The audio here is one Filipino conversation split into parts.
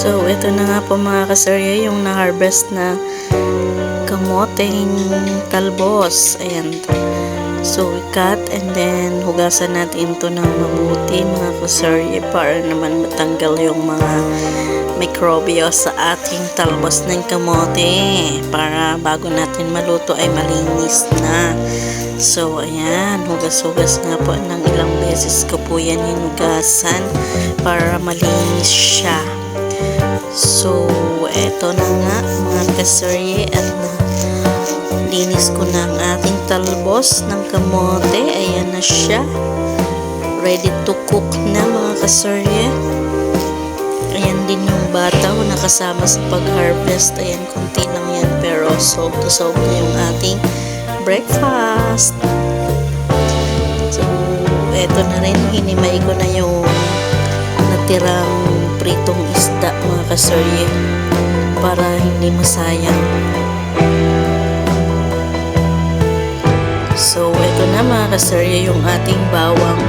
So, ito na nga po mga kasarya, yung na-harvest na kamoteng talbos. Ayan. So, i-cut and then hugasan natin ito ng mabuti mga kasarya para naman matanggal yung mga mikrobyo sa ating talbos ng kamote. Para bago natin maluto ay malinis na. So, ayan. Hugas-hugas nga po ng ilang beses ko po yan hinugasan para malinis siya. So, eto na nga mga kasarye at linis ko na ang ating talbos ng kamote. Ayan na siya. Ready to cook na mga kasarye. Ayan din yung bataw na kasama sa pag-harvest. Ayan, konti lang yan pero solve to solve na yung ating breakfast. So, eto na rin. Hinimay ko na yung natirang pritong isda mga kasarye para hindi masayang. So, ito na mga kasarye yung ating bawang,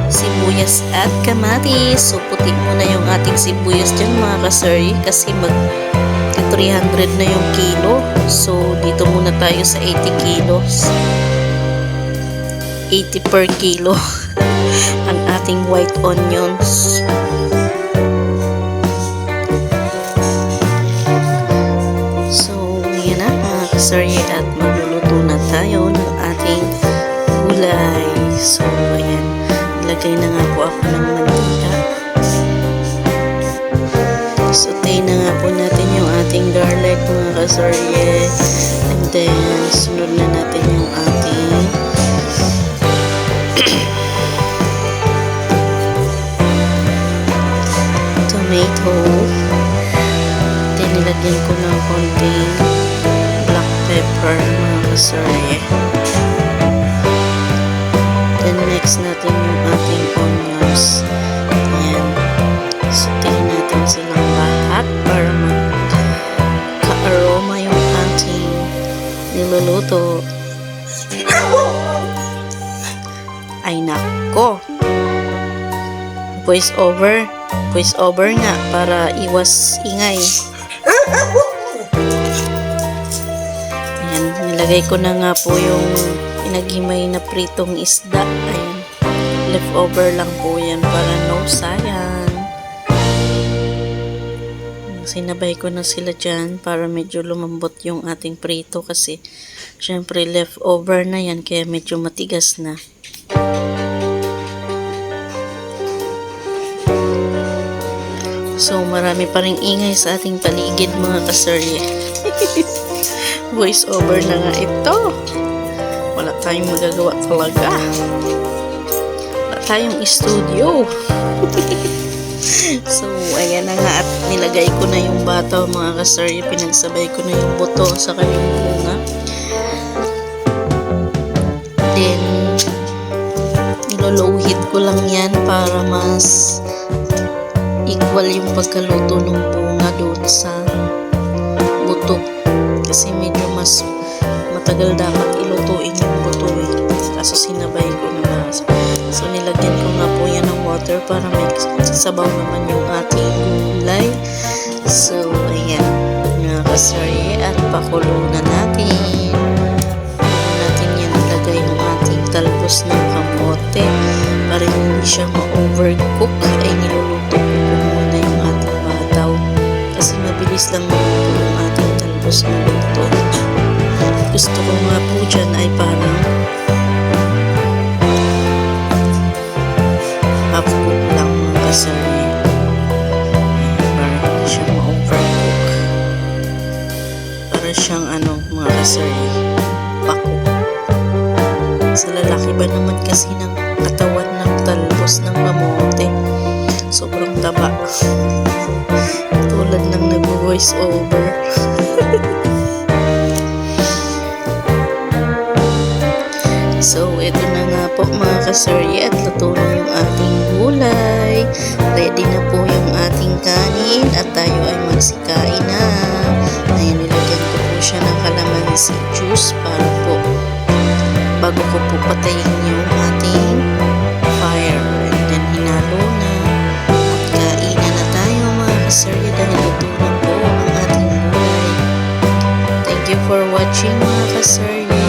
sibuyas at kamatis. So, puti muna yung ating sibuyas dyan mga kasarye kasi mag 300 na yung kilo. So, dito muna tayo sa 80 kilos. 80 per kilo ang ating white onions. So, yan na mga kasarye at magluluto na tayo ng ating gulay. So, ayan. Ilagay na nga po ako ng mantika. Saute na nga po natin yung ating garlic mga kasarye. And then, sunod na natin yung ating tomato. Then, nilagyan ko ng konting black pepper mga kasarye. Then, next natin yung ating onions. Ayan. Sutihin natin silang lahat para magka-aroma yung ating niluluto. Ay nako! Voice over nga para iwas ingay. Ayan, nilagay ko na nga po yung pinaghimay na pritong isda. Ayan, leftover lang po yan para no sayang. Sinabay ko na sila dyan para medyo lumambot yung ating prito kasi syempre leftover na yan kaya medyo matigas na. So, marami pa ring ingay sa ating paligid mga kasarye. Voice over na nga ito. Wala tayong magagawa talaga. Wala tayong studio. So, ayan na nga at nilagay ko na yung bataw mga kasarye. Pinagsabay ko na yung buto sa kanyang bunga. Then, nilolow heat ko lang yan para mas equal yung pagkaluto ng bunga doon sa buto. Kasi medyo mas matagal dapat ilutuin yung buto eh. Kaso sinabay ko na. So, nilagyan ko nga po yan ng water para may sabaw naman yung ating gulay. So, ayan. Mga kasarye at pakulo na natin. Pakulo natin yan ilagay yung ating talbos ng kamote para hindi siya ma-overcook. Ay niluluto ko muna yung ating bataw. Kasi mabilis lang maluto yung ating talbos ng luto. Gusto ko nga po dyan ay parang half-cook lang mga kasarye. Para hindi siya ma-overcook. Para siyang mga kasarye, pako. Sa lalaki ba naman kasi ng katawan ng talbos ng kamote? Sobrang taba. Tulad ng nag-voice over. So, ito na nga po mga kasarye at luto na yung ating gulay. Ready na po yung ating kanin at tayo ay magsikain na. Ayan, nilagyan ko po siya ng kalamansi juice para po bago ko po patayin yung ating fire. And then, hinalo na at kainan na tayo mga kasarye dahil luto na po ang ating gulay. Thank you for watching mga kasarye.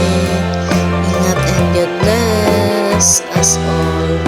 Ingat and God bless us all.